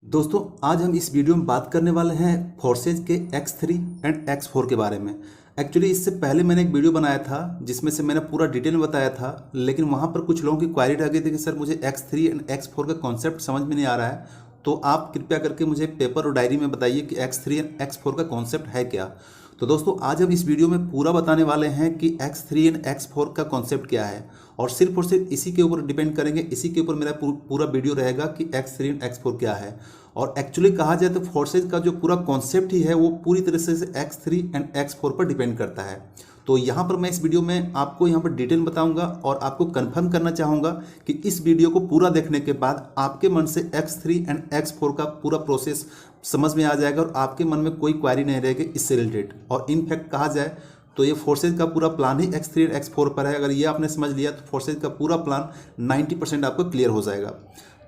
दोस्तों आज हम इस वीडियो में बात करने वाले हैं फोर्सेज के X3 एंड X4 के बारे में। एक्चुअली इससे पहले मैंने एक वीडियो बनाया था जिसमें से मैंने पूरा डिटेल में बताया था, लेकिन वहाँ पर कुछ लोगों की क्वारी रह गई थी कि सर मुझे X3 एंड X4 का कॉन्सेप्ट समझ में नहीं आ रहा है। तो आप कृपया करके मुझे पेपर और डायरी में बताइए कि X3 एंड X4 का कॉन्सेप्ट है क्या। तो दोस्तों आज हम इस वीडियो में पूरा बताने वाले हैं कि X3 एंड X4 का कॉन्सेप्ट क्या है और सिर्फ इसी के ऊपर डिपेंड करेंगे, इसी के ऊपर मेरा पूरा वीडियो रहेगा कि X3 एंड X4 क्या है। और एक्चुअली कहा जाए तो फोर्सेज का जो पूरा कॉन्सेप्ट ही है वो पूरी तरह से X3 एंड X4 पर डिपेंड करता है। तो यहाँ पर मैं इस वीडियो में आपको यहाँ पर डिटेल बताऊंगा और आपको कंफर्म करना चाहूँगा कि इस वीडियो को पूरा देखने के बाद आपके मन से X3 एंड X4 का पूरा प्रोसेस समझ में आ जाएगा और आपके मन में कोई क्वारी नहीं रहेगी इससे रिलेटेड। और इनफैक्ट कहा जाए तो ये फोर्सेज का पूरा plan he X3 and X4 पर है। अगर ये आपने समझ लिया तो फोर्सेज का पूरा प्लान 90% आपको क्लियर हो जाएगा।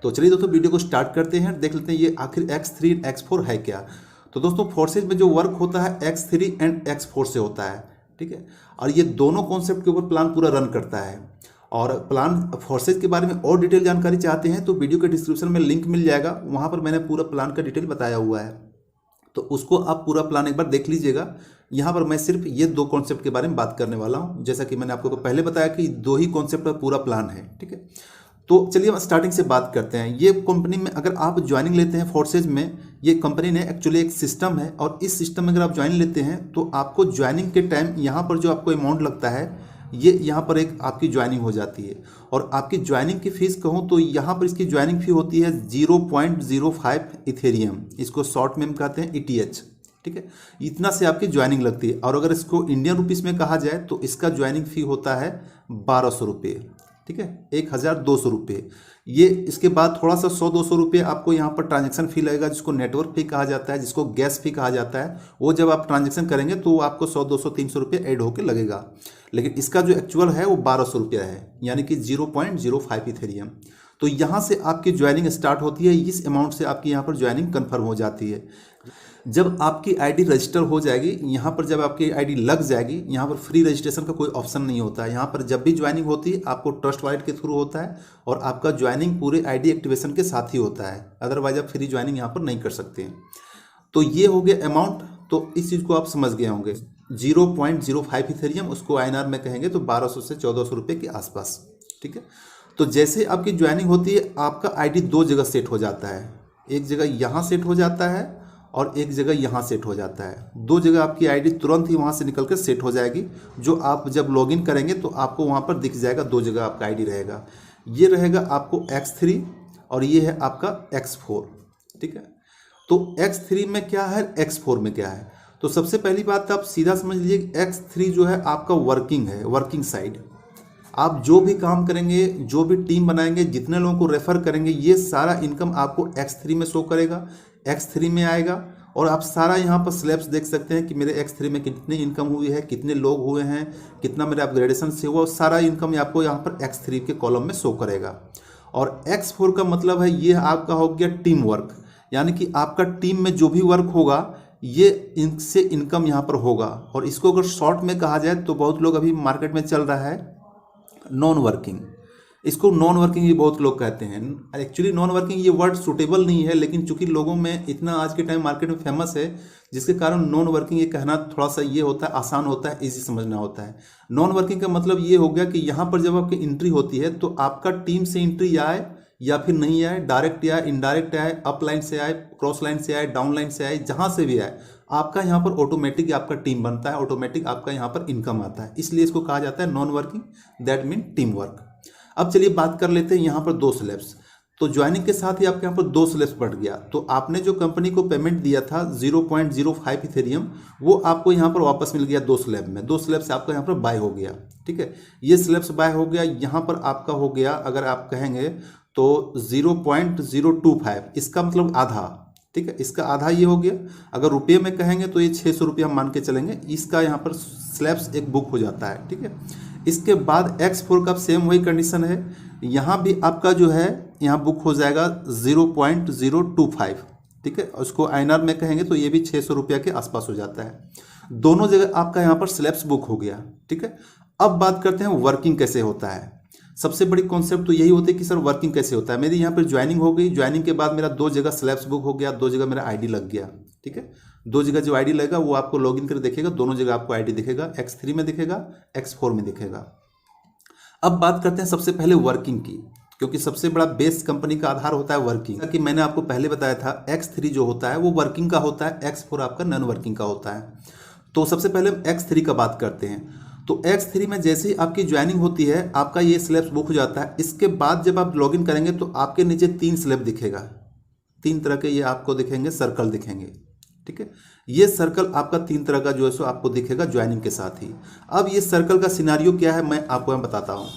तो चलिए दोस्तों वीडियो को स्टार्ट करते हैं, देख लेते हैं ये आखिर X3 एंड X4 है क्या। तो दोस्तों फोर्सेज में जो वर्क होता है X3 एंड X4 से होता है, ठीक है। और ये दोनों कॉन्सेप्ट के ऊपर प्लान पूरा रन करता है। और प्लान फोर्सेज के बारे में और डिटेल जानकारी चाहते हैं तो वीडियो के डिस्क्रिप्शन में लिंक मिल जाएगा, वहाँ पर मैंने पूरा प्लान का डिटेल बताया हुआ है, तो उसको आप पूरा प्लान एक बार देख लीजिएगा। यहाँ पर मैं सिर्फ ये दो कॉन्सेप्ट के बारे में बात करने वाला हूँ, जैसा कि मैंने आपको पहले बताया कि दो ही कॉन्सेप्ट का पूरा प्लान है, ठीक है। तो चलिए हम स्टार्टिंग से बात करते हैं। ये कंपनी में अगर आप ज्वाइनिंग लेते हैं फोर्सेज में, ये कंपनी ने एक्चुअली एक सिस्टम है और इस सिस्टम में अगर आप ज्वाइन लेते हैं तो आपको ज्वाइनिंग के टाइम यहाँ पर जो आपको अमाउंट लगता है ये यहाँ पर एक आपकी ज्वाइनिंग हो जाती है। और आपकी ज्वाइनिंग की फीस कहूँ तो यहाँ पर इसकी ज्वाइनिंग फी होती है 0.05 इथेरियम, इसको शॉर्ट में हम कहते हैं ETH, ठीक है। इतना से आपकी ज्वाइनिंग लगती है। और अगर इसको इंडियन रुपीस में कहा जाए तो इसका ज्वाइनिंग फी होता है 1200 रुपये, ठीक है, 1200 रुपये। ये इसके बाद थोड़ा सा 100-200 रुपये आपको यहाँ पर ट्रांजैक्शन फी लगेगा, जिसको नेटवर्क फी कहा जाता है, जिसको गैस फी कहा जाता है। वो जब आप ट्रांजैक्शन करेंगे तो आपको 100-200-300 रुपये ऐड होकर लगेगा। लेकिन इसका जो एक्चुअल है वो 1200 रुपया है, यानी कि 0.05 इथेरियम। तो यहाँ से आपकी ज्वाइनिंग स्टार्ट होती है, इस अमाउंट से आपकी यहाँ पर ज्वाइनिंग कन्फर्म हो जाती है। जब आपकी आईडी रजिस्टर हो जाएगी, यहाँ पर जब आपकी आईडी लग जाएगी, यहाँ पर फ्री रजिस्ट्रेशन का कोई ऑप्शन नहीं होता है। यहाँ पर जब भी ज्वाइनिंग होती है आपको ट्रस्ट वॉलेट के थ्रू होता है और आपका ज्वाइनिंग पूरे आईडी एक्टिवेशन के साथ ही होता है, अदरवाइज आप फ्री ज्वाइनिंग यहाँ पर नहीं कर सकते हैं। तो ये हो गया अमाउंट, तो इस चीज़ को आप समझ गए होंगे। 0.05 इथेरियम, उसको INR में कहेंगे तो 1200 से 1400 रुपये के आसपास, ठीक है। तो जैसे आपकी ज्वाइनिंग होती है आपका आईडी दो जगह सेट हो जाता है, एक जगह यहाँ सेट हो जाता है और एक जगह यहाँ सेट हो जाता है। दो जगह आपकी आईडी तुरंत ही वहाँ से निकल कर सेट हो जाएगी। जो आप जब लॉगिन करेंगे तो आपको वहाँ पर दिख जाएगा, दो जगह आपका आईडी रहेगा। ये रहेगा आपको X3 और ये है आपका X4, ठीक है। तो X3 में क्या है, X4 में क्या है। तो सबसे पहली बात आप सीधा समझ लीजिए, X3 जो है आपका वर्किंग है, वर्किंग साइड। आप जो भी काम करेंगे, जो भी टीम बनाएंगे, जितने लोगों को रेफर करेंगे, ये सारा इनकम आपको X3 में शो करेगा, X3 में आएगा। और आप सारा यहाँ पर स्लैब्स देख सकते हैं कि मेरे X3 में कितनी इनकम हुई है, कितने लोग हुए हैं, कितना मेरा अपग्रेडेशन से हुआ, सारा इनकम आपको यहाँ पर X3 के कॉलम में शो करेगा। और X4 का मतलब है ये आपका हो गया टीम वर्क, यानी कि आपका टीम में जो भी वर्क होगा ये इनसे इनकम यहाँ पर होगा। और इसको अगर शॉर्ट में कहा जाए तो बहुत लोग अभी मार्केट में चल रहा है नॉन वर्किंग, इसको नॉन वर्किंग ही बहुत लोग कहते हैं। एक्चुअली नॉन वर्किंग ये वर्ड सूटेबल नहीं है, लेकिन चूंकि लोगों में इतना आज के टाइम मार्केट में फेमस है, जिसके कारण नॉन वर्किंग ये कहना थोड़ा सा ये होता है, आसान होता है, इजी समझना होता है। नॉन वर्किंग का मतलब ये हो गया कि यहाँ पर जब आपकी एंट्री होती है तो आपका टीम से एंट्री आए या फिर नहीं आए, डायरेक्ट आए, इनडायरेक्ट आए, अप लाइन से आए, क्रॉस लाइन से आए, डाउन लाइन से आए, जहाँ से भी आए, आपका यहाँ पर ऑटोमेटिक आपका टीम बनता है, ऑटोमेटिक आपका यहाँ पर इनकम आता है। इसलिए इसको कहा जाता है non working, that mean team work. अब चलिए बात कर लेते हैं यहाँ पर दो स्लैब्स। तो ज्वाइनिंग के साथ ही आपके यहाँ पर दो स्लैब्स बढ़ गया। तो आपने जो कंपनी को पेमेंट दिया था 0.05 इथेरियम, वो आपको यहाँ पर वापस मिल गया दो स्लैब में, दो स्लैब से आपका यहाँ पर बाय हो गया, ठीक है। ये स्लैब्स बाय हो गया, यहाँ पर आपका हो गया, अगर आप कहेंगे तो 0.025, इसका मतलब आधा, ठीक है, इसका आधा ये हो गया। अगर रुपये में कहेंगे तो ये 600 रुपये हम मान के चलेंगे, इसका यहाँ पर स्लैब्स एक बुक हो जाता है, ठीक है। इसके बाद X4 का सेम वही कंडीशन है, यहाँ भी आपका जो है यहाँ बुक हो जाएगा 0.025, ठीक है। उसको INR में कहेंगे तो ये भी 600 रुपये के आसपास हो जाता है। दोनों जगह आपका यहाँ पर स्लैब्स बुक हो गया, ठीक है। अब बात करते हैं वर्किंग कैसे होता है। सबसे बड़ी कॉन्सेप्ट तो यही होती है कि सर वर्किंग कैसे होता है। मेरी यहाँ पर ज्वाइनिंग हो गई, ज्वाइनिंग के बाद मेरा 2 जगह स्लैब्स बुक हो गया, 2 जगह मेरा आईडी लग गया, ठीक है। 2 जगह जो आईडी लगेगा वो आपको लॉगिन करके दिखेगा, दोनों जगह आपको आईडी दिखेगा, X3 में दिखेगा, X4 में दिखेगा। अब बात करते हैं सबसे पहले वर्किंग की, क्योंकि सबसे बड़ा बेस कंपनी का आधार होता है वर्किंग। कि मैंने आपको पहले बताया था X3 जो होता है वो वर्किंग का होता है, X4 आपका नॉन वर्किंग का होता है। तो सबसे पहले X3 का बात करते हैं। तो X3 में जैसे ही आपकी ज्वाइनिंग होती है, आपका ये स्लैब्स बुक हो जाता है। इसके बाद जब आप लॉगिन करेंगे तो आपके नीचे 3 स्लैब दिखेगा, 3 तरह के ये आपको दिखेंगे, सर्कल दिखेंगे, ठीक है। ये सर्कल आपका 3 तरह का जो है सो आपको दिखेगा ज्वाइनिंग के साथ ही। अब ये सर्कल का सिनारियो क्या है मैं आपको यहाँ बताता हूँ।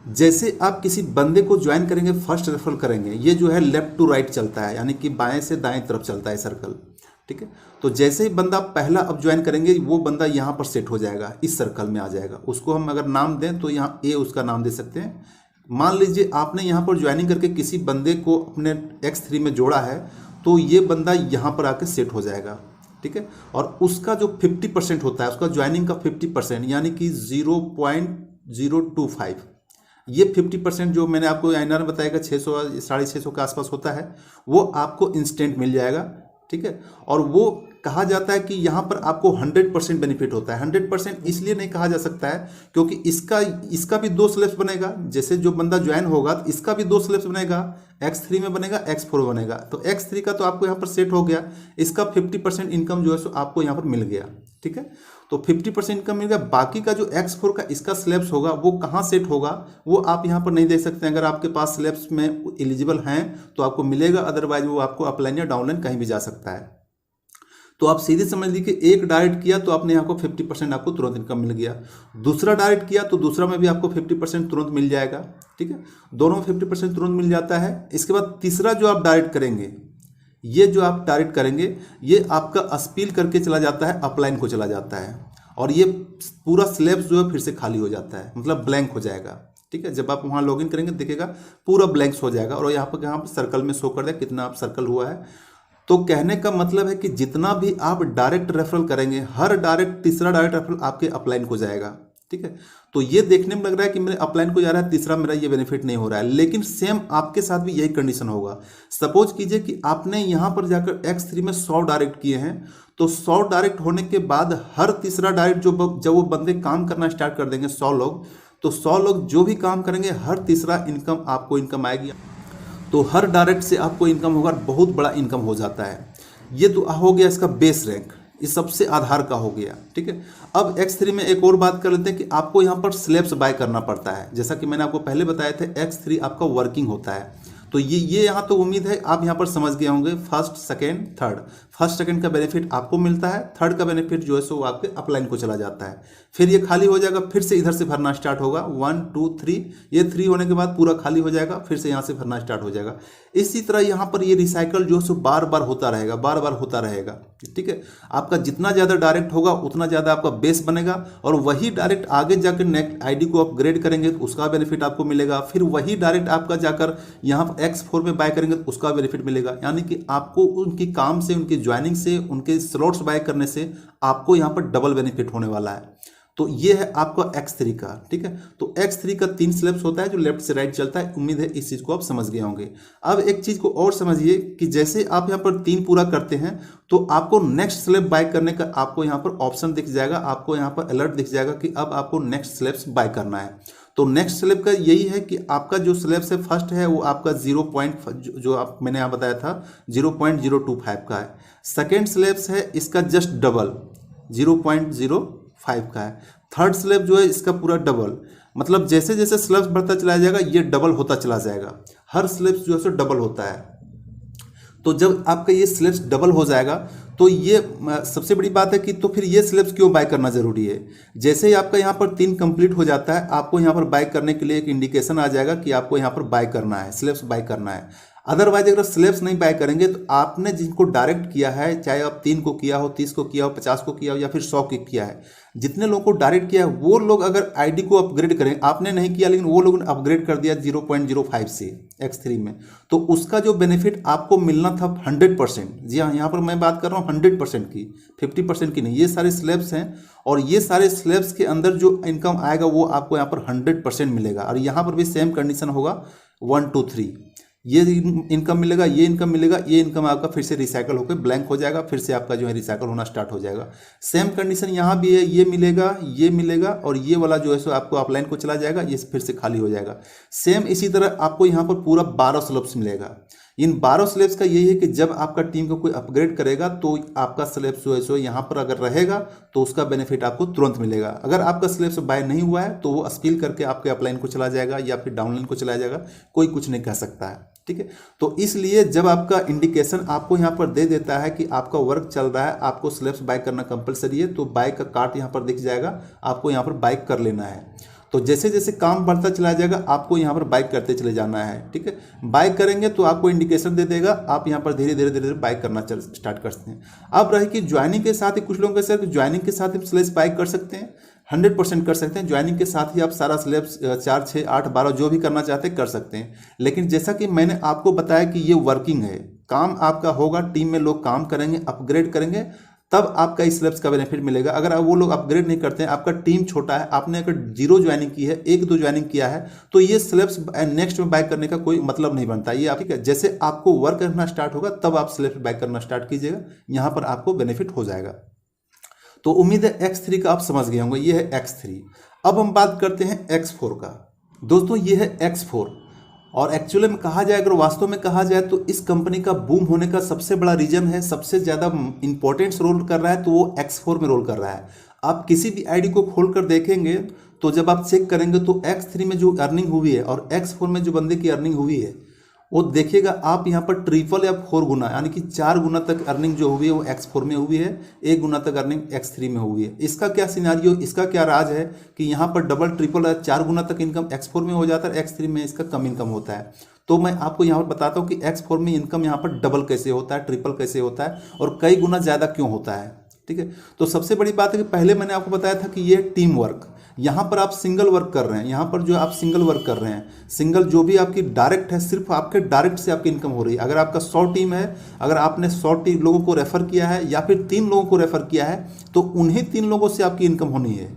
जैसे आप किसी बंदे को ज्वाइन करेंगे, फर्स्ट रेफरल करेंगे, ये जो है लेफ्ट टू राइट चलता है, यानी कि बाएं से दाएं तरफ चलता है सर्कल, ठीक है। तो जैसे ही बंदा पहला अब ज्वाइन करेंगे, वो बंदा यहाँ पर सेट हो जाएगा, इस सर्कल में आ जाएगा। उसको हम अगर नाम दें तो यहाँ ए उसका नाम दे सकते हैं। मान लीजिए आपने यहाँ पर ज्वाइनिंग करके किसी बंदे को अपने X3 में जोड़ा है, तो ये बंदा यहाँ पर आके सेट हो जाएगा, ठीक है। और उसका जो 50% होता है, उसका ज्वाइनिंग का 50% यानी कि 0.025, ये 50% जो मैंने आपको आईएनआर में बताएगा 600 650 के आसपास होता है, वो आपको इंस्टेंट मिल जाएगा, ठीक है। और वो कहा जाता है कि यहाँ पर आपको 100% बेनिफिट होता है। 100% इसलिए नहीं कहा जा सकता है क्योंकि इसका भी 2 स्लैब्स बनेगा। जैसे जो बंदा ज्वाइन होगा तो इसका भी 2 स्लैब्स बनेगा, X3 में बनेगा, X4 में बनेगा। तो X3 का तो आपको यहाँ पर सेट हो गया, इसका 50% इनकम जो है सो आपको यहाँ पर मिल गया, ठीक है। तो 50% इनकम मिल गया। बाकी का जो X4 का इसका स्लैब्स होगा वो कहाँ सेट होगा वो आप यहाँ पर नहीं देख सकते। अगर आपके पास स्लैब्स में एलिजिबल हैं तो आपको मिलेगा, अदरवाइज वो आपको अपलाइन या डाउनलाइन कहीं भी जा सकता है। तो आप सीधे समझ लीजिए कि एक डायरेक्ट किया तो आपने यहाँ को 50% आपको तुरंत इनकम मिल गया, दूसरा डायरेक्ट किया तो दूसरा में भी आपको 50% तुरंत मिल जाएगा, ठीक है। दोनों में 50% तुरंत मिल जाता है। इसके बाद तीसरा जो आप डायरेक्ट करेंगे, ये जो आप डायरेक्ट करेंगे ये आपका स्पिल करके चला जाता है, अपलाइन को चला जाता है, और ये पूरा स्लैब्स जो है फिर से खाली हो जाता है, मतलब ब्लैंक हो जाएगा, ठीक है। जब आप वहाँ लॉगिन करेंगे दिखेगा पूरा ब्लैंक्स हो जाएगा, और यहाँ पर सर्कल में शो कर दे कितना आप सर्कल हुआ है। तो कहने का मतलब है कि जितना भी आप डायरेक्ट रेफरल करेंगे, हर डायरेक्ट तीसरा डायरेक्ट रेफरल आपके अपलाइन को जाएगा, ठीक है। तो ये देखने में लग रहा है कि मेरे अपलाइन को जा रहा है, तीसरा मेरा ये बेनिफिट नहीं हो रहा है, लेकिन सेम आपके साथ भी यही कंडीशन होगा। सपोज कीजिए कि आपने यहाँ पर जाकर X3 में 100 डायरेक्ट किए हैं, तो 100 डायरेक्ट होने के बाद हर तीसरा डायरेक्ट जब वो बंदे काम करना स्टार्ट कर देंगे 100 लोग, तो 100 लोग जो भी काम करेंगे हर तीसरा आपको इनकम आएगी। तो हर डायरेक्ट से आपको इनकम होगा, बहुत बड़ा इनकम हो जाता है। ये तो हो गया इसका बेस रैंक, ये सबसे आधार का हो गया, ठीक है। अब X3 में एक और बात कर लेते हैं कि आपको यहाँ पर स्लैब्स बाय करना पड़ता है। जैसा कि मैंने आपको पहले बताया था X3 आपका वर्किंग होता है, तो ये यहाँ तो उम्मीद है आप यहाँ पर समझ गए होंगे। First second third, first second का बेनिफिट आपको मिलता है, थर्ड का बेनिफिट जो है सो आपके अपलाइन को चला जाता है। फिर ये खाली हो जाएगा, फिर से इधर से भरना स्टार्ट होगा, 1 2 3, ये 3 होने के बाद पूरा खाली हो जाएगा, फिर से यहाँ से भरना स्टार्ट हो जाएगा। इसी तरह यहाँ पर ये रिसाइकल जो है सो बार बार होता रहेगा, बार बार होता रहेगा, ठीक है। आपका जितना ज़्यादा डायरेक्ट होगा उतना ज़्यादा आपका बेस बनेगा, और वही डायरेक्ट आगे जाकर नेक्स्ट आईडी को अपग्रेड करेंगे तो उसका बेनिफिट आपको मिलेगा। फिर वही डायरेक्ट आपका जाकर यहाँ पर X4 में बाय करेंगे तो उसका बेनिफिट मिलेगा। यानी कि आपको उनकी काम से, उनकी ज्वाइनिंग से, उनके स्लॉट्स बाय करने से आपको यहाँ पर डबल बेनिफिट होने वाला है। तो ये है आपका X3 का, ठीक है। तो X3 का 3 स्लैब्स होता है जो लेफ्ट से राइट चलता है। उम्मीद है इस चीज़ को आप समझ गए होंगे। अब एक चीज़ को और समझिए कि जैसे आप यहाँ पर 3 पूरा करते हैं तो आपको नेक्स्ट स्लैब बाय करने का आपको यहाँ पर ऑप्शन दिख जाएगा, आपको यहाँ पर अलर्ट दिख जाएगा कि अब आपको नेक्स्ट स्लैब्स बाय करना है। तो नेक्स्ट स्लैब का यही है कि आपका जो स्लैब से फर्स्ट है वो आपका मैंने यहाँ बताया था 0.025 का है। सेकेंड स्लैब्स है इसका जस्ट डबल 0.05 का है। थर्ड स्लैब जो है इसका पूरा डबल, मतलब जैसे जैसे स्लैब्स बढ़ता चला जाएगा ये डबल होता चला जाएगा। हर स्लैब्स जो है सो डबल होता है। तो जब आपका ये स्लैब्स डबल हो जाएगा तो ये सबसे बड़ी बात है कि तो फिर ये स्लैब्स क्यों बाय करना ज़रूरी है। जैसे ही आपका यहाँ पर 3 कंप्लीट हो जाता है, आपको यहाँ पर बाय करने के लिए एक इंडिकेशन आ जाएगा कि आपको यहाँ पर बाय करना है, स्लैब्स बाय करना है। अदरवाइज अगर स्लैब्स नहीं बाय करेंगे तो आपने जिनको डायरेक्ट किया है, चाहे आप 3 को किया हो, 30 को किया हो, 50 को किया हो या फिर 100 को किया है, जितने लोगों को डायरेक्ट किया है वो लोग अगर आईडी को अपग्रेड करें, आपने नहीं किया लेकिन वो लोगों ने अपग्रेड कर दिया 0.05 से X3 में, तो उसका जो बेनिफिट आपको मिलना था 100%, जी हाँ, यहाँ पर मैं बात कर रहा हूँ 100% की, 50% की नहीं। ये सारे स्लैब्स हैं और ये सारे स्लैब्स के अंदर जो इनकम आएगा वो आपको यहाँ पर 100% मिलेगा। और यहाँ पर भी सेम कंडीशन होगा 1 2 3, ये इनकम मिलेगा, ये इनकम मिलेगा, ये इनकम आपका फिर से रिसाइकल होकर ब्लैंक हो जाएगा, फिर से आपका जो है रिसाइकल होना स्टार्ट हो जाएगा। सेम कंडीशन यहाँ भी है, ये मिलेगा और ये वाला जो है सो आपको अपलाइन को चला जाएगा, ये फिर से खाली हो जाएगा। सेम इसी तरह आपको यहाँ पर पूरा 12 स्लैब्स मिलेगा। इन 12 स्लैब्स का यही है कि जब आपका टीम को कोई अपग्रेड करेगा तो आपका स्लैब्स जो है सो यहाँ पर अगर रहेगा तो उसका बेनिफिट आपको तुरंत मिलेगा। अगर आपका स्लैब्स बाय नहीं हुआ है तो वो अपील करके आपके अपलाइन को चला जाएगा या फिर डाउनलाइन को चला जाएगा, कोई कुछ नहीं कह सकता है, ठीक है। तो इसलिए जब आपका इंडिकेशन आपको यहाँ पर दे देता है कि आपका वर्क चल रहा है, आपको स्लैब्स बाय करना कंपलसरी है, तो बाय का कार्ट यहाँ पर दिख जाएगा, आपको यहाँ पर बाय कर लेना है। तो जैसे जैसे काम बढ़ता चला जाएगा आपको यहाँ पर बाय करते चले जाना है, ठीक है। बाय करेंगे तो आपको इंडिकेशन दे देगा, आप यहाँ पर धीरे धीरे बाय करना स्टार्ट करते हैं। अब रही कि ज्वाइनिंग के साथ ही कुछ लोगों के सर ज्वाइनिंग के साथ ही स्लैब्स बाय कर सकते हैं, 100% कर सकते हैं। ज्वाइनिंग के साथ ही आप सारा स्लैब्स 4 6 8 12 जो भी करना चाहते हैं कर सकते हैं। लेकिन जैसा कि मैंने आपको बताया कि ये वर्किंग है, काम आपका होगा, टीम में लोग काम करेंगे, अपग्रेड करेंगे, तब आपका इस स्लैब्स का बेनिफिट मिलेगा। अगर वो लोग अपग्रेड नहीं करते हैं, आपका टीम छोटा है, आपने अगर 0 ज्वाइनिंग की है, 1 2 ज्वाइनिंग किया है, तो ये स्लैब्स नेक्स्ट में बाय करने का कोई मतलब नहीं बनता। ये आप ठीक है, जैसे आपको वर्क करना स्टार्ट होगा तब आप स्लैब्स बाय करना स्टार्ट कीजिएगा, यहाँ पर आपको बेनिफिट हो जाएगा। तो उम्मीद है X3 का आप समझ गए होंगे, ये है X3। अब हम बात करते हैं X4 का। दोस्तों ये है X4 और एक्चुअली में कहा जाए, अगर वास्तव में कहा जाए तो इस कंपनी का बूम होने का सबसे बड़ा रीजन है, सबसे ज़्यादा इंपॉर्टेंस रोल कर रहा है तो वो X4 में रोल कर रहा है। आप किसी भी आईडी को खोल कर देखेंगे तो जब आप चेक करेंगे तो X3 में जो अर्निंग हुई है और X4 में जो बंदे की अर्निंग हुई है वो देखिएगा आप यहाँ पर ट्रिपल या 4 गुना यानी कि 4 गुना तक अर्निंग जो हुई है वो X4 में हुई है, 1 गुना तक अर्निंग X3 में हुई है। इसका क्या सिनारियो, इसका क्या राज है कि यहाँ पर डबल ट्रिपल 4 गुना तक इनकम X4 में हो जाता है, X3 में इसका कम इनकम होता है। तो मैं आपको यहाँ पर बताता हूँ कि X4 में इनकम यहाँ पर डबल कैसे होता है, ट्रिपल कैसे होता है और कई गुना ज़्यादा क्यों होता है, ठीक है। तो सबसे बड़ी बात है कि पहले मैंने आपको बताया था कि ये टीम वर्क, यहाँ पर आप सिंगल वर्क कर रहे हैं, यहाँ पर जो आप सिंगल वर्क कर रहे हैं, सिंगल जो भी आपकी डायरेक्ट है, सिर्फ आपके डायरेक्ट से आपकी इनकम हो रही है। अगर आपका 100 टीम है, अगर आपने 100 लोगों को रेफर किया है या फिर 3 लोगों को रेफर किया है तो उन्हीं 3 लोगों से आपकी इनकम होनी है,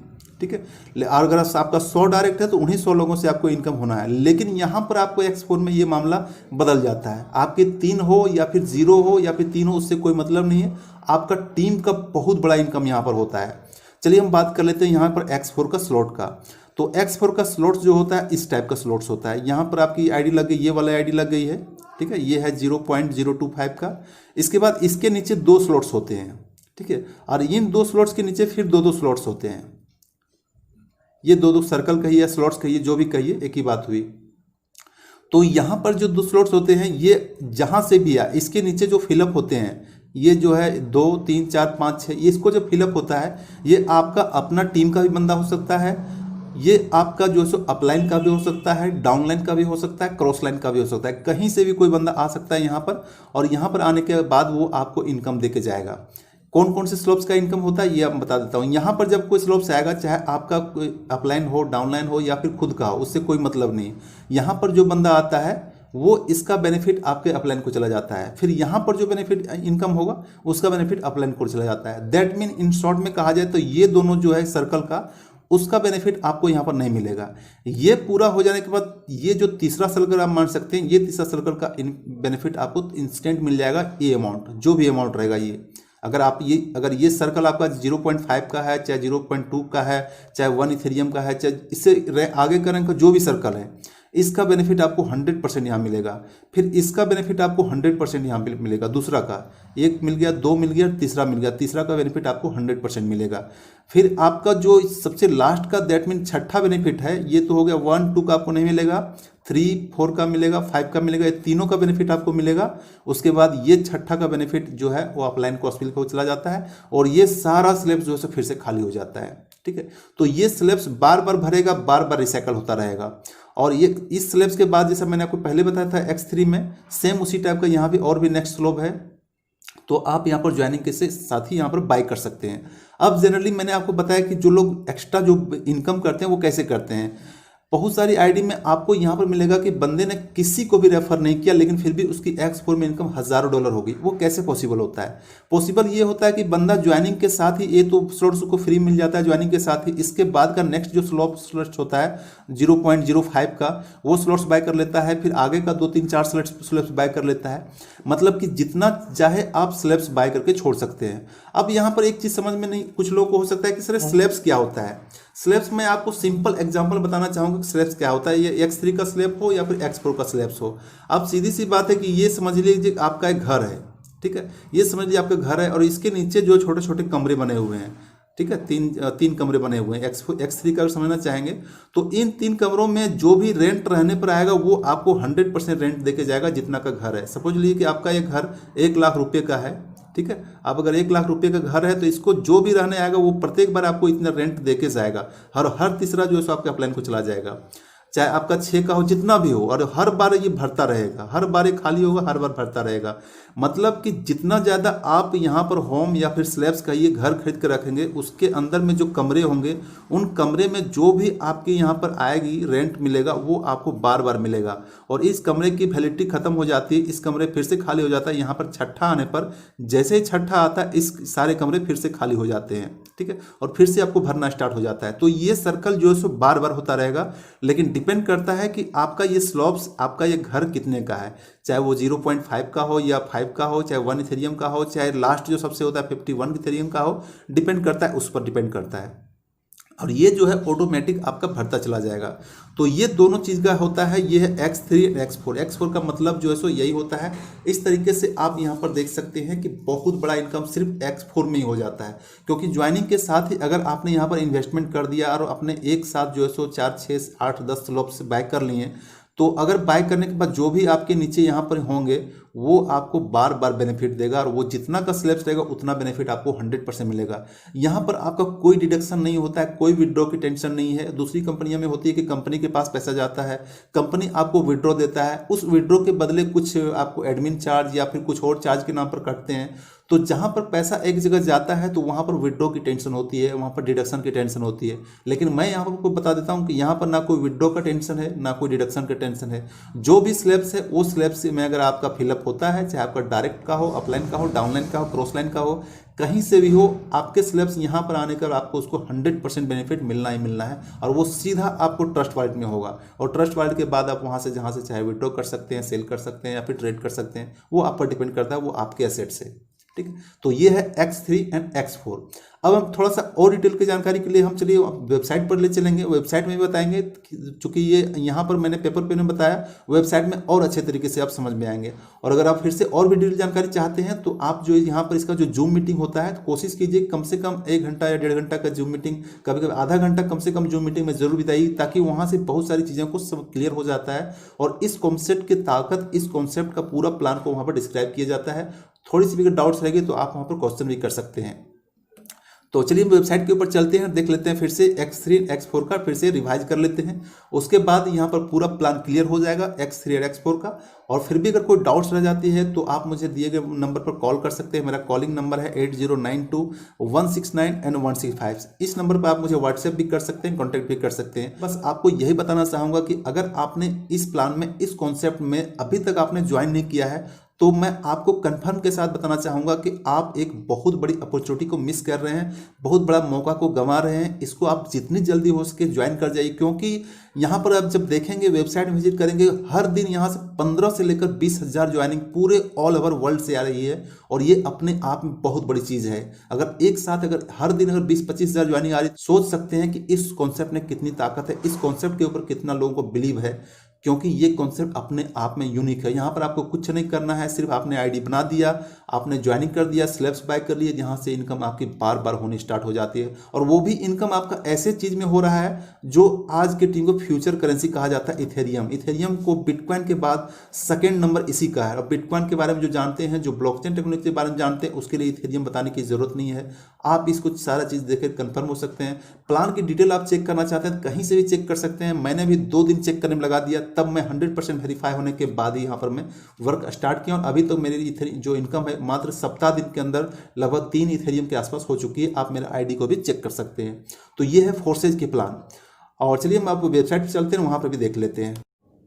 ठीक है। और अगर आपका 100 डायरेक्ट है तो उन्हीं 100 लोगों से आपको इनकम होना है। लेकिन यहाँ पर आपको X4 में ये मामला बदल जाता है, आपके 3 हो या फिर 0 हो या फिर 3 हो, उससे कोई मतलब नहीं है, आपका टीम का बहुत बड़ा इनकम यहाँ पर होता है। चलिए हम बात कर लेते हैं यहाँ पर X4 का स्लॉट का। तो X4 का स्लॉट जो होता है इस टाइप का स्लॉट्स होता है। यहाँ पर आपकी आईडी लग गई, ये वाला आईडी लग गई है, ठीक है, ये है 0.025 का। इसके बाद इसके नीचे 2 स्लॉट्स होते हैं, ठीक है, और इन 2 स्लॉट्स के नीचे फिर 2 स्लॉट्स होते हैं। ये 2 सर्कल कहिए या स्लॉट्स कहिए, जो भी कहिए, एक ही बात हुई। तो यहाँ पर जो 2 स्लॉट्स होते हैं ये जहाँ से भी आए, इसके नीचे जो फिलअप होते हैं, ये जो है 2 3 4 5 6, ये इसको जो फिलअप होता है ये आपका अपना टीम का भी बंदा हो सकता है, ये आपका जो है सो अपलाइन का भी हो सकता है, डाउनलाइन का भी हो सकता है, क्रॉस लाइन का भी हो सकता है, कहीं से भी कोई बंदा आ सकता है यहाँ पर। और यहाँ पर आने के बाद वो आपको इनकम दे के जाएगा। कौन कौन से स्लॉप्स का इनकम होता है ये आप बता देता हूँ। यहाँ पर जब कोई स्लॉप्स आएगा, चाहे आपका कोई अपलाइन हो, डाउनलाइन हो या फिर खुद का हो, उससे कोई मतलब नहीं। यहाँ पर जो बंदा आता है वो इसका बेनिफिट आपके अपलाइन को चला जाता है, फिर यहाँ पर जो बेनिफिट इनकम होगा उसका बेनिफिट अपलाइन को चला जाता है। दैट मीन इन शॉर्ट में कहा जाए तो ये दोनों जो है सर्कल का, उसका बेनिफिट आपको यहाँ पर नहीं मिलेगा। ये पूरा हो जाने के बाद ये जो तीसरा सर्कल आप मान सकते हैं, ये तीसरा सर्कल का बेनिफिट आपको इंस्टेंट मिल जाएगा। ये अमाउंट, जो भी अमाउंट रहेगा, ये अगर ये सर्कल आपका 0.5 का है, चाहे 0.2 का है, चाहे 1 इथेरियम का है, चाहे इससे आगे का रैंक का जो भी सर्कल है, इसका बेनिफिट आपको 100% यहाँ मिलेगा। फिर इसका बेनिफिट आपको 100% यहाँ मिलेगा। दूसरा का 1 मिल गया, 2 मिल गया, तीसरा मिल गया, तीसरा का बेनिफिट आपको 100% मिलेगा। फिर आपका जो सबसे लास्ट का, दैट मीन छठा बेनिफिट है, ये तो हो गया 1 2 का आपको नहीं मिलेगा, 3 4 का मिलेगा, 5 का मिलेगा, ये तीनों का बेनिफिट आपको मिलेगा। उसके बाद ये छठा का बेनिफिट जो है वो अपलाइन कॉस्टफिल को चला जाता है और ये सारा स्लैब्स जो है फिर से खाली हो जाता है, ठीक है। तो ये स्लैब्स बार बार भरेगा, बार बार रिसाइकल होता रहेगा। और ये इस स्लैब्स के बाद जैसा मैंने आपको पहले बताया था X3 में सेम उसी टाइप का यहाँ भी और भी नेक्स्ट स्लोप है, तो आप यहाँ पर ज्वाइनिंग के साथ ही यहाँ पर बाई कर सकते हैं। अब जनरली मैंने आपको बताया कि जो लोग एक्स्ट्रा जो इनकम करते हैं वो कैसे करते हैं। बहुत सारी आईडी में आपको यहाँ पर मिलेगा कि बंदे ने किसी को भी रेफर नहीं किया लेकिन फिर भी उसकी X4 में इनकम हज़ारों डॉलर होगी। वो कैसे पॉसिबल होता है? पॉसिबल ये होता है कि बंदा ज्वाइनिंग के साथ ही ये तो स्लॉट्स को फ्री मिल जाता है ज्वाइनिंग के साथ ही, इसके बाद का नेक्स्ट जो स्लॉट्स होता है 0.05 का वो स्लॉट्स बाय कर लेता है, फिर आगे का 2-3-4 स्लैब्स बाय कर लेता है। मतलब कि जितना चाहे आप स्लैब्स बाय करके छोड़ सकते हैं। अब यहाँ पर एक चीज़ समझ में नहीं कुछ लोगों को हो सकता है कि सर स्लैब्स क्या होता है। स्लैब्स मैं आपको सिंपल एग्जांपल बताना चाहूँगा कि स्लैब्स क्या होता है। ये X3 का स्लैब हो या फिर X4 का स्लैब्स हो, अब सीधी सी बात है कि ये समझ लीजिए आपका एक घर है, ठीक है, ये समझ लीजिए आपका घर है और इसके नीचे जो छोटे छोटे कमरे बने हुए हैं, ठीक है, तीन कमरे बने हुए हैं। X3 का अगर समझना चाहेंगे तो इन 3 कमरों में जो भी रेंट रहने पर आएगा वो आपको 100% रेंट देके जाएगा जितना का घर है। सपोज लीजिए कि आपका ये घर 1 लाख रुपए का है, ठीक है। अब अगर 1 लाख रुपए का घर है तो इसको जो भी रहने आएगा वो प्रत्येक बार आपको इतना रेंट देके जाएगा। हर तीसरा जो है सो आपके अपलाइन को चला जाएगा, चाहे आपका 6 का हो जितना भी हो, और हर बार ये भरता रहेगा, हर बार ये खाली होगा, हर बार भरता रहेगा। मतलब कि जितना ज़्यादा आप यहाँ पर होम या फिर स्लैब्स का ये घर खरीद कर रखेंगे उसके अंदर में जो कमरे होंगे उन कमरे में जो भी आपके यहाँ पर आएगी रेंट मिलेगा वो आपको बार बार मिलेगा। और इस कमरे की वैलिडिटी खत्म हो जाती है, इस कमरे फिर से खाली हो जाता है। यहाँ पर छठा आने पर जैसे ही छठा आता है इस सारे कमरे फिर से खाली हो जाते हैं, ठीक है, और फिर से आपको भरना स्टार्ट हो जाता है। तो ये सर्कल जो है सो बार बार होता रहेगा, लेकिन डिपेंड करता है कि आपका ये स्लॉब्स, आपका ये घर कितने का है, चाहे वो 0.5 का हो या 5 का हो, चाहे 1 इथेरियम का हो, चाहे लास्ट जो सबसे होता है 51 इथेरियम का हो, डिपेंड करता है, उस पर डिपेंड करता है। और ये जो है ऑटोमेटिक आपका भरता चला जाएगा। तो ये दोनों चीज़ का होता है, ये है X3 X4। X4 का मतलब जो है सो यही होता है। इस तरीके से आप यहाँ पर देख सकते हैं कि बहुत बड़ा इनकम सिर्फ X4 में ही हो जाता है, क्योंकि ज्वाइनिंग के साथ ही अगर आपने यहाँ पर इन्वेस्टमेंट कर दिया और अपने एक साथ जो है सो 4, 6, 8, 10 स्लॉप से बाय कर लिए, तो अगर बाय करने के बाद जो भी आपके नीचे यहाँ पर होंगे वो आपको बार बार बेनिफिट देगा, और वो जितना का स्लैब्स रहेगा उतना बेनिफिट आपको 100% मिलेगा। यहाँ पर आपका कोई डिडक्शन नहीं होता है, कोई विड्रॉ की टेंशन नहीं है। दूसरी कंपनियों में होती है कि कंपनी के पास पैसा जाता है, कंपनी आपको विड्रॉ देता है, उस विड्रॉ के बदले कुछ आपको एडमिन चार्ज या फिर कुछ और चार्ज के नाम पर कटते हैं। तो जहाँ पर पैसा एक जगह जाता है तो वहाँ पर विड्रॉ की टेंशन होती है, वहाँ पर डिडक्शन की टेंशन होती है। लेकिन मैं यहाँ पर आपको बता देता हूँ कि यहाँ पर ना कोई विड्रॉ का टेंशन है, ना कोई डिडक्शन का टेंशन है। जो भी स्लैब्स है वो स्लैब्स में अगर आपका फिलअप होता है, चाहे आपका डायरेक्ट का हो, अपलाइन का हो, डाउनलाइन का हो, क्रॉस लाइन का हो, कहीं से भी हो, आपके स्लैब्स यहाँ पर आने का आपको उसको 100% बेनिफिट मिलना ही मिलना है। और वो सीधा आपको ट्रस्ट वॉलेट में होगा, और ट्रस्ट वॉलेट के बाद आप वहाँ से जहाँ से चाहे विड्रॉ कर सकते हैं, सेल कर सकते हैं या फिर ट्रेड कर सकते हैं। वो आप पर डिपेंड करता है, वो आपके एसेट से, ठीक है। तो ये है X3 एंड X4। अब हम थोड़ा सा और डिटेल की जानकारी के लिए हम चलिए वेबसाइट पर ले चलेंगे। वेबसाइट में भी बताएंगे, चूंकि ये यहाँ पर मैंने पेपर पे नहीं बताया, वेबसाइट में और अच्छे तरीके से आप समझ में आएंगे। और अगर आप फिर से और भी डिटेल जानकारी चाहते हैं तो आप जो यहाँ पर इसका जो जूम मीटिंग होता है, तो कोशिश कीजिए कम से कम 1 घंटा या 1.5 घंटा का जूम मीटिंग, कभी कभी आधा घंटा कम से कम जूम मीटिंग में जरूर बिताइए, ताकि वहाँ से बहुत सारी चीज़ों को सब क्लियर हो जाता है और इस कॉन्सेप्ट की ताकत, इस कॉन्सेप्ट का पूरा प्लान को वहाँ पर डिस्क्राइब किया जाता है। थोड़ी सी भी डाउट्स रहेगी तो आप वहाँ पर क्वेश्चन भी कर सकते हैं। तो चलिए वेबसाइट के ऊपर चलते हैं, देख लेते हैं फिर से X3 X4 का फिर से रिवाइज कर लेते हैं। उसके बाद यहाँ पर पूरा प्लान क्लियर हो जाएगा X3 और X4 का। और फिर भी अगर कोई डाउट्स रह जाती है तो आप मुझे दिए गए नंबर पर कॉल कर सकते हैं। मेरा कॉलिंग नंबर है 8092169165। इस नंबर पर आप मुझे व्हाट्सएप भी कर सकते हैं, कॉन्टैक्ट भी कर सकते हैं। बस आपको यही बताना चाहूँगा कि अगर आपने इस प्लान में, इस कॉन्सेप्ट में अभी तक आपने ज्वाइन नहीं किया है तो मैं आपको कंफर्म के साथ बताना चाहूँगा कि आप एक बहुत बड़ी अपॉर्चुनिटी को मिस कर रहे हैं, बहुत बड़ा मौका को गंवा रहे हैं। इसको आप जितनी जल्दी हो सके ज्वाइन कर जाइए, क्योंकि यहाँ पर आप जब देखेंगे, वेबसाइट में विजिट करेंगे, हर दिन यहाँ से 15 से लेकर 20,000 ज्वाइनिंग पूरे ऑल ओवर वर्ल्ड से आ रही है। और ये अपने आप में बहुत बड़ी चीज़ है। अगर एक साथ अगर हर दिन अगर 20-25 हज़ार ज्वाइनिंग आ रही, सोच सकते हैं कि इस कॉन्सेप्ट में कितनी ताकत है, इस कॉन्सेप्ट के ऊपर कितना लोगों को बिलीव है। क्योंकि ये कॉन्सेप्ट अपने आप में यूनिक है। यहाँ पर आपको कुछ नहीं करना है, सिर्फ आपने आईडी बना दिया, आपने ज्वाइनिंग कर दिया, स्लैब्स बाय कर लिए, जहाँ से इनकम आपकी बार बार होनी स्टार्ट हो जाती है। और वो भी इनकम आपका ऐसे चीज़ में हो रहा है जो आज के टीम को फ्यूचर करेंसी कहा जाता है, इथेरियम। इथेरियम को बिटकॉइन के बाद सेकेंड नंबर इसी का है। और बिटकॉइन के बारे में जो जानते हैं, जो ब्लॉकचेन टेक्नोलॉजी के बारे में जानते हैं, उसके लिए इथेरियम बताने की जरूरत नहीं है। आप इसको सारा चीज़ देकर कंफर्म हो सकते हैं। प्लान की डिटेल आप चेक करना चाहते हैं कहीं से भी चेक कर सकते हैं। मैंने भी 2 दिन चेक करने में लगा दिया, तब मैं 100% वेरीफाई होने के बाद ही यहाँ पर मैं वर्क स्टार्ट किया। और अभी तो मेरी जो इनकम है मात्र सप्ताह दिन के अंदर लगभग 3 इथेरियम के आसपास हो चुकी है। आप मेरे आईडी को भी चेक कर सकते हैं। तो ये है फोर्सेज के प्लान। और चलिए हम आपको वेबसाइट पर चलते हैं, वहाँ पर भी देख लेते हैं।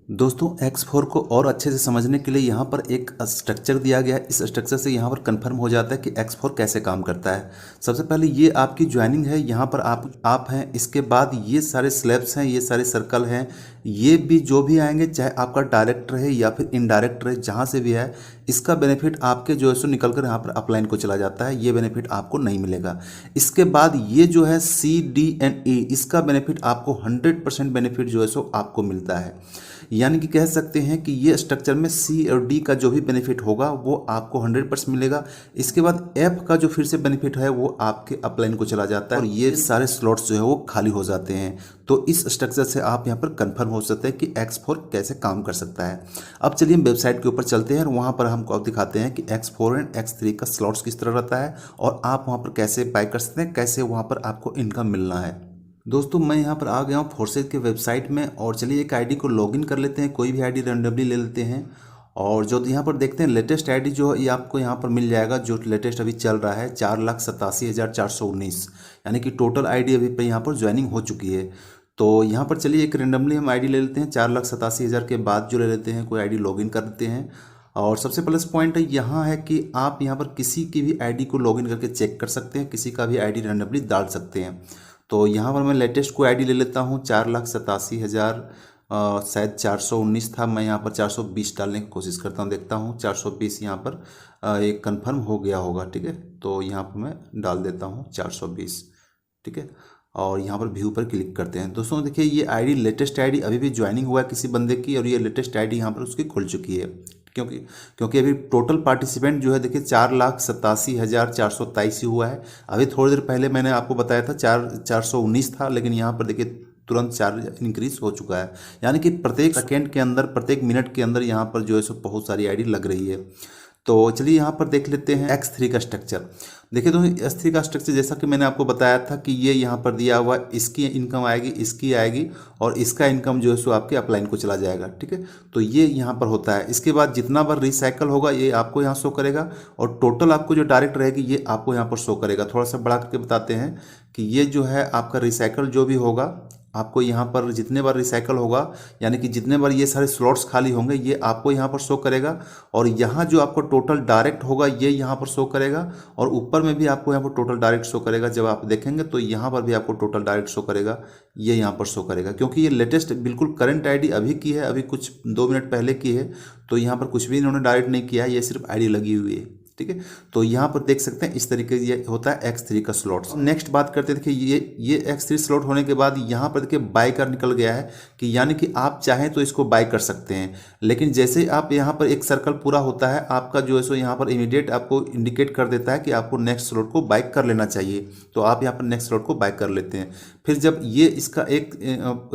दोस्तों X4 को और अच्छे से समझने के लिए यहाँ पर एक स्ट्रक्चर दिया गया है। इस स्ट्रक्चर से यहाँ पर कंफर्म हो जाता है कि X4 कैसे काम करता है। सबसे पहले ये आपकी ज्वाइनिंग है, यहाँ पर आप हैं। इसके बाद ये सारे स्लैब्स हैं, ये सारे सर्कल हैं, ये भी जो भी आएंगे, चाहे आपका डायरेक्ट रहे या फिर इनडायरेक्ट रहे, जहाँ से भी है, इसका बेनिफिट आपके जो है सो निकल कर यहाँ पर अपलाइन को चला जाता है। ये बेनिफिट आपको नहीं मिलेगा। इसके बाद ये जो है CDNE, इसका बेनिफिट आपको 100% बेनिफिट जो है सो आपको मिलता है। यानी कि कह सकते हैं कि ये स्ट्रक्चर में C और D का जो भी बेनिफिट होगा वो आपको 100% मिलेगा। इसके बाद F का जो फिर से बेनिफिट है वो आपके अपलाइन को चला जाता है और ये सारे स्लॉट्स जो है वो खाली हो जाते हैं। तो इस स्ट्रक्चर से आप यहाँ पर कंफर्म हो सकते हैं कि X4 कैसे काम कर सकता है। अब चलिए हम वेबसाइट के ऊपर चलते हैं और वहाँ पर हमको अब दिखाते हैं कि X4 एंड X3 का स्लॉट्स किस तरह रहता है और आप वहाँ पर कैसे बाय कर सकते हैं, कैसे वहाँ पर आपको इनकम मिलना है। दोस्तों मैं यहाँ पर आ गया हूँ फोर्सेज के वेबसाइट में और चलिए एक आईडी को लॉगिन कर लेते हैं। कोई भी आईडी रैंडमली ले लेते हैं और जो यहाँ पर देखते हैं लेटेस्ट आईडी जो ये आपको यहाँ पर मिल जाएगा, जो लेटेस्ट अभी चल रहा है 4,87,419, यानी कि टोटल आईडी अभी पे यहाँ पर ज्वाइनिंग हो चुकी है। तो यहाँ पर चलिए एक रैंडमली हम आईडी ले लेते हैं। 4,87,000 के बाद जो ले लेते हैं कोई आईडी लॉगिन कर देते हैं। और सबसे प्लस पॉइंट है यहाँ है कि आप यहाँ पर किसी की भी आईडी को लॉगिन करके चेक कर सकते हैं, किसी का भी आईडी रैंडमली डाल सकते हैं। तो यहाँ पर मैं लेटेस्ट कोई आईडी ले लेता हूँ। 4,87,000 शायद 419 था। मैं यहाँ पर 420 डालने की कोशिश करता हूँ, देखता हूँ 420 यहाँ पर एक कंफर्म हो गया होगा। ठीक है, तो यहाँ पर मैं डाल देता हूँ 420। ठीक है, और यहाँ पर व्यू पर क्लिक करते हैं। दोस्तों देखिए ये आईडी लेटेस्ट आईडी अभी भी ज्वाइनिंग हुआ है किसी बंदे की और ये लेटेस्ट आईडी यहाँ पर उसकी खुल चुकी है। क्योंकि अभी टोटल पार्टिसिपेंट जो है देखिए 4,87,423 ही हुआ है। अभी थोड़ी देर पहले मैंने आपको बताया था 419 था, लेकिन यहाँ पर देखिए तुरंत 4 इंक्रीज हो चुका है। यानी कि प्रत्येक सेकेंड के अंदर, प्रत्येक मिनट के अंदर यहाँ पर जो है सो बहुत सारी आईडी लग रही है। तो चलिए यहाँ पर देख लेते हैं X3 का स्ट्रक्चर। देखिए दोस्तों X3 का स्ट्रक्चर जैसा कि मैंने आपको बताया था कि ये यहाँ पर दिया हुआ, इसकी इनकम आएगी, इसकी आएगी और इसका इनकम जो है सो आपके अपलाइन को चला जाएगा। ठीक है, तो ये यहाँ पर होता है। इसके बाद जितना बार रिसाइकल होगा ये आपको यहाँ शो करेगा और टोटल आपको जो डायरेक्ट रहेगी ये आपको यहाँ पर शो करेगा। थोड़ा सा बढ़ा करके बताते हैं कि ये जो है आपका रिसाइकल जो भी होगा, आपको यहाँ पर जितने बार रिसाइकल होगा, यानी कि जितने बार ये सारे स्लॉट्स खाली होंगे ये आपको यहाँ पर शो करेगा। और यहाँ जो आपको टोटल डायरेक्ट होगा ये यहाँ पर शो करेगा और ऊपर में भी आपको यहाँ पर टोटल डायरेक्ट शो करेगा। जब आप देखेंगे तो यहाँ पर भी आपको टोटल डायरेक्ट शो करेगा, ये यहाँ पर शो करेगा। क्योंकि ये लेटेस्ट बिल्कुल करंट आईडी अभी की है, अभी कुछ 2 मिनट पहले की है, तो यहाँ पर कुछ भी इन्होंने डायरेक्ट नहीं किया है, ये सिर्फ आईडी लगी हुई है। ठीक है, तो यहाँ पर देख सकते हैं इस तरीके से ये होता है X3 का स्लॉट। नेक्स्ट बात करते हैं, देखिए ये X3 स्लॉट होने के बाद यहाँ पर देखिए बाय का निकल गया है कि यानी कि आप चाहें तो इसको बाय कर सकते हैं। लेकिन जैसे आप यहाँ पर एक सर्कल पूरा होता है आपका जो है सो यहाँ पर इमीडिएट आपको इंडिकेट कर देता है कि आपको नेक्स्ट स्लॉट को बाय कर लेना चाहिए। तो आप यहाँ पर नेक्स्ट स्लॉट को बाय कर लेते हैं। फिर जब ये इसका एक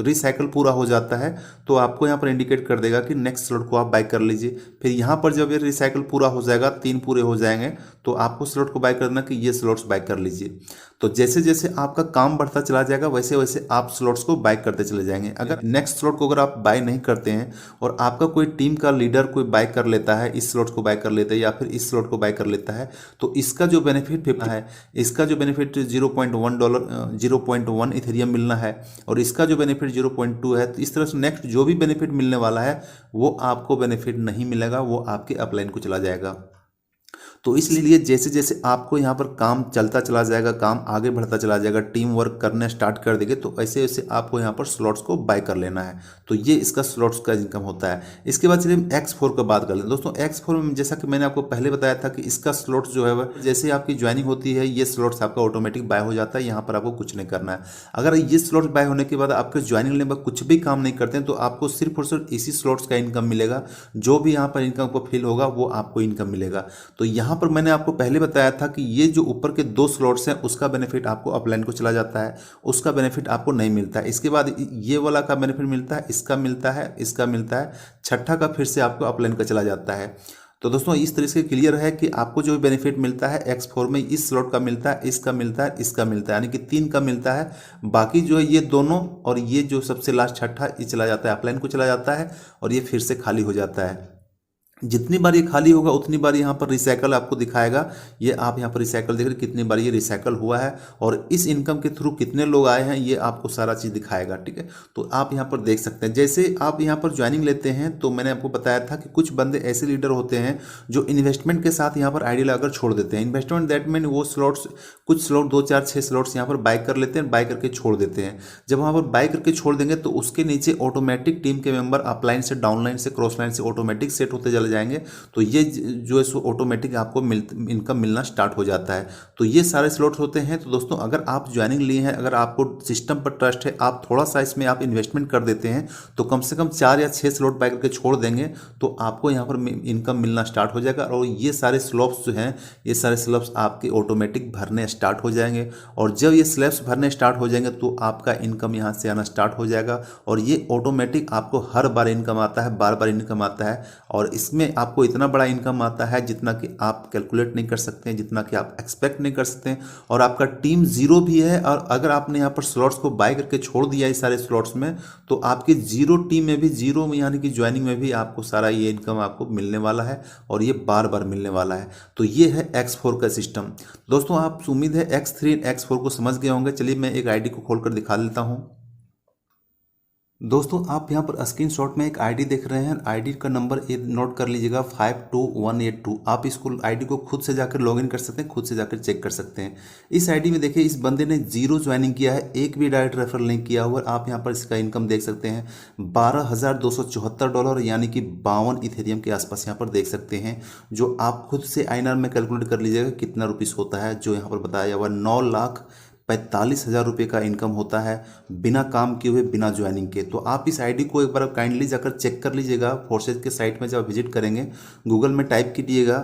रिसाइकल पूरा हो जाता है तो आपको यहाँ पर इंडिकेट कर देगा कि नेक्स्ट स्लॉट को आप बाय कर लीजिए। फिर यहाँ पर जब ये रिसाइकल पूरा हो जाएगा, 3 पूरे हो जाएंगे, तो आपको स्लॉट को बाय करना कि ये स्लॉट्स बाय कर लीजिए। तो जैसे जैसे आपका काम बढ़ता चला जाएगा वैसे वैसे आप स्लॉट्स को बाय करते चले जाएंगे। अगर नेक्स्ट स्लॉट को अगर आप बाय नहीं करते हैं और आपका कोई टीम का लीडर कोई बाय कर लेता है, इस स्लॉट को बाय कर लेता है या फिर इस स्लॉट को बाय कर लेता है, तो इसका जो बेनिफिट है, इसका जो बेनिफिट $0.1 इथेरियम मिलना है और इसका जो बेनिफिट 0.2 है। तो इस तरह से नेक्स्ट जो भी बेनिफिट मिलने वाला है वो आपको बेनिफिट नहीं मिलेगा, वो आपके अपलाइन को चला जाएगा। तो इसलिए जैसे जैसे आपको यहाँ पर काम चलता चला जाएगा, काम आगे बढ़ता चला जाएगा, टीम वर्क करने स्टार्ट कर देंगे, तो ऐसे ऐसे आपको यहाँ पर स्लॉट्स को बाय कर लेना है। तो ये इसका स्लॉट्स का इनकम होता है। इसके बाद चलिए हम X4 का बात कर लें। दोस्तों X4 में जैसा कि मैंने आपको पहले बताया था कि इसका स्लॉट्स जो है वह जैसे आपकी ज्वाइनिंग होती है, ये स्लॉट्स आपका ऑटोमेटिक बाय हो जाता है। यहाँ पर आपको कुछ नहीं करना है। अगर ये स्लॉट्स बाय होने के बाद आपके ज्वाइनिंग लेने पर कुछ भी काम नहीं करते हैं तो आपको सिर्फ और सिर्फ इसी स्लॉट्स का इनकम मिलेगा। जो भी यहाँ पर इनकम को फिल होगा वो आपको इनकम मिलेगा। तो यहाँ पर मैंने आपको पहले बताया था कि ये जो ऊपर के 2 स्लॉट्स हैं उसका बेनिफिट आपको अपलाइन को चला जाता है, उसका बेनिफिट आपको नहीं मिलता है। इसके बाद ये वाला का बेनिफिट मिलता है, इसका मिलता है, इसका मिलता है, छठा का फिर से आपको अपलाइन का चला जाता है। तो दोस्तों इस तरह से क्लियर है कि आपको जो बेनिफिट मिलता है X4 में इस स्लॉट का मिलता है, इसका मिलता है, इसका मिलता है, यानी कि 3 का मिलता है। बाकी जो है ये दोनों और ये जो सबसे लास्ट छठा ये चला जाता है, अपलाइन को चला जाता है और ये फिर से खाली हो जाता है। जितनी बार ये खाली होगा उतनी बार यहाँ पर रिसाइकल आपको दिखाएगा। ये आप यहाँ पर रिसाइकल देख रहे कितनी बार ये रिसाइकल हुआ है और इस इनकम के थ्रू कितने लोग आए हैं, ये आपको सारा चीज़ दिखाएगा। ठीक है, तो आप यहाँ पर देख सकते हैं। जैसे आप यहाँ पर ज्वाइनिंग लेते हैं तो मैंने आपको बताया था कि कुछ बंदे ऐसे लीडर होते हैं जो इन्वेस्टमेंट के साथ यहाँ पर आईडी लगाकर छोड़ देते हैं। इन्वेस्टमेंट दैट मीन वो स्लॉट्स, कुछ स्लॉट 2 4 6 स्लॉट्स यहाँ पर बाय कर लेते हैं, बाय करके छोड़ देते हैं। जब वहाँ पर बाय करके छोड़ देंगे तो उसके नीचे ऑटोमेटिक टीम के मेंबर अपलाइन से, डाउनलाइन से, क्रॉस लाइन से ऑटोमेटिक सेट होते चले जाएंगे। तो ये जो है सो ऑटोमेटिक आपको इनकम मिलना स्टार्ट हो जाता है। तो ये सारे स्लॉट्स होते हैं। तो दोस्तों अगर आप ज्वाइनिंग लिए हैं, अगर आपको सिस्टम पर ट्रस्ट है, आप थोड़ा सा इसमें आप इन्वेस्टमेंट कर देते हैं तो कम से कम 4 या 6 स्लॉट बाय करके छोड़ देंगे तो आपको यहाँ पर इनकम मिलना स्टार्ट हो जाएगा। और ये सारे स्लॉट्स जो हैं, ये सारे स्लॉट्स आपके ऑटोमेटिक भरने स्टार्ट हो जाएंगे। और जब ये स्लैब्स भरने स्टार्ट हो जाएंगे तो आपका इनकम यहाँ से आना स्टार्ट हो जाएगा। और ये ऑटोमेटिक आपको हर बार इनकम आता है, बार बार इनकम आता है। और इसमें आपको इतना बड़ा इनकम आता है जितना कि आप कैलकुलेट नहीं कर सकते हैं, जितना कि आप एक्सपेक्ट नहीं कर सकते हैं। और आपका टीम जीरो भी है। और अगर आपने यहाँ पर स्लॉट्स को बाय करके छोड़ दिया इस सारे स्लॉट्स में तो आपकी जीरो टीम में भी, जीरो में यानी कि ज्वाइनिंग में भी आपको सारा ये इनकम आपको मिलने वाला है और ये बार बार मिलने वाला है। तो ये है X4 का सिस्टम। दोस्तों आप उम्मीद है X3 X4 को समझ गए होंगे। चलिए मैं एक आईडी को खोलकर दिखा देता हूँ। दोस्तों आप यहाँ पर स्क्रीनशॉट में एक आईडी देख रहे हैं। आईडी का नंबर ये नोट कर लीजिएगा 52182। आप इसको आईडी को खुद से जाकर लॉगिन कर सकते हैं, खुद से जाकर चेक कर सकते हैं। इस आईडी में देखिए इस बंदे ने 0 ज्वाइनिंग किया है, एक भी डायरेक्ट रेफरल नहीं किया हुआ। आप यहाँ पर इसका इनकम देख सकते हैं $12,274 यानी कि 52 इथेरियम के आसपास यहाँ पर देख सकते हैं। जो आप खुद से INR में कैलकुलेट कर लीजिएगा कितना रुपीस होता है। जो यहाँ पर बताया हुआ 9,45,000 रुपये का इनकम होता है बिना काम किए हुए, बिना ज्वाइनिंग के। तो आप इस आईडी को एक बार काइंडली जाकर चेक कर लीजिएगा। फोर्सेज के साइट में जब विजिट करेंगे गूगल में टाइप कीजिएगा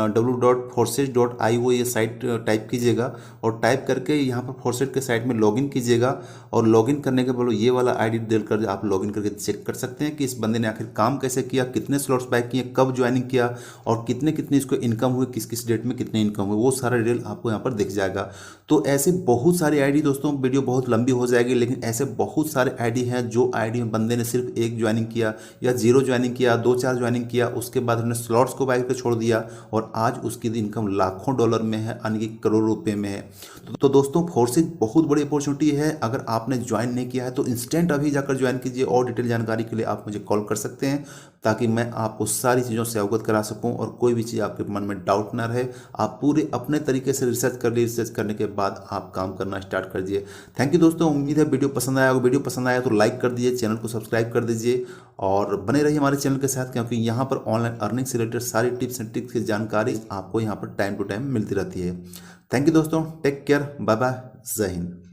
www.forces.io ये साइट टाइप कीजिएगा और टाइप करके यहाँ पर फोर्सेज के साइट में लॉगिन कीजिएगा। और लॉगिन करने के बाद ये वाला आईडी देकर आप लॉगिन करके चेक कर सकते हैं कि इस बंदे ने आखिर काम कैसे किया, कितने स्लॉट्स बाय किए, कब ज्वाइनिंग किया और कितने कितने इसको इनकम हुई, किस किस डेट में कितने इनकम हुए, वो सारा डिटेल आपको यहाँ पर दिख जाएगा। तो ऐसे बहुत सारी आईडी, दोस्तों वीडियो बहुत लंबी हो जाएगी, लेकिन ऐसे बहुत सारे आईडी हैं जो आईडी में बंदे ने सिर्फ 1 ज्वाइनिंग किया या 0 ज्वाइनिंग किया, 2-4 ज्वाइनिंग किया, उसके बाद उन्होंने स्लॉट्स को बाय करके छोड़ दिया और आज उसकी इनकम लाखों डॉलर में है, यानी कि करोड़ों रुपए में है। तो दोस्तों फोर्सेज बहुत बड़ी अपॉर्चुनिटी है। अगर आपने ज्वाइन नहीं किया है तो इंस्टेंट अभी जाकर ज्वाइन कीजिए। और डिटेल जानकारी के लिए आप मुझे कॉल कर सकते हैं ताकि मैं आपको सारी चीज़ों से अवगत करा सकूं और कोई भी चीज़ आपके मन में डाउट ना रहे। आप पूरे अपने तरीके से रिसर्च कर लीजिए, रिसर्च करने के बाद आप काम करना स्टार्ट कर दीजिए। थैंक यू दोस्तों, उम्मीद है वीडियो पसंद आया होगा। वीडियो पसंद आया तो लाइक कर दीजिए, चैनल को सब्सक्राइब कर दीजिए और बने रहिए हमारे चैनल के साथ, क्योंकि यहाँ पर ऑनलाइन अर्निंग से रिलेटेड सारी टिप्स एंड ट्रिक्स की जानकारी आपको यहाँ पर टाइम टू टाइम मिलती रहती है। थैंक यू दोस्तों, टेक केयर, बाय बाय, जय हिंद।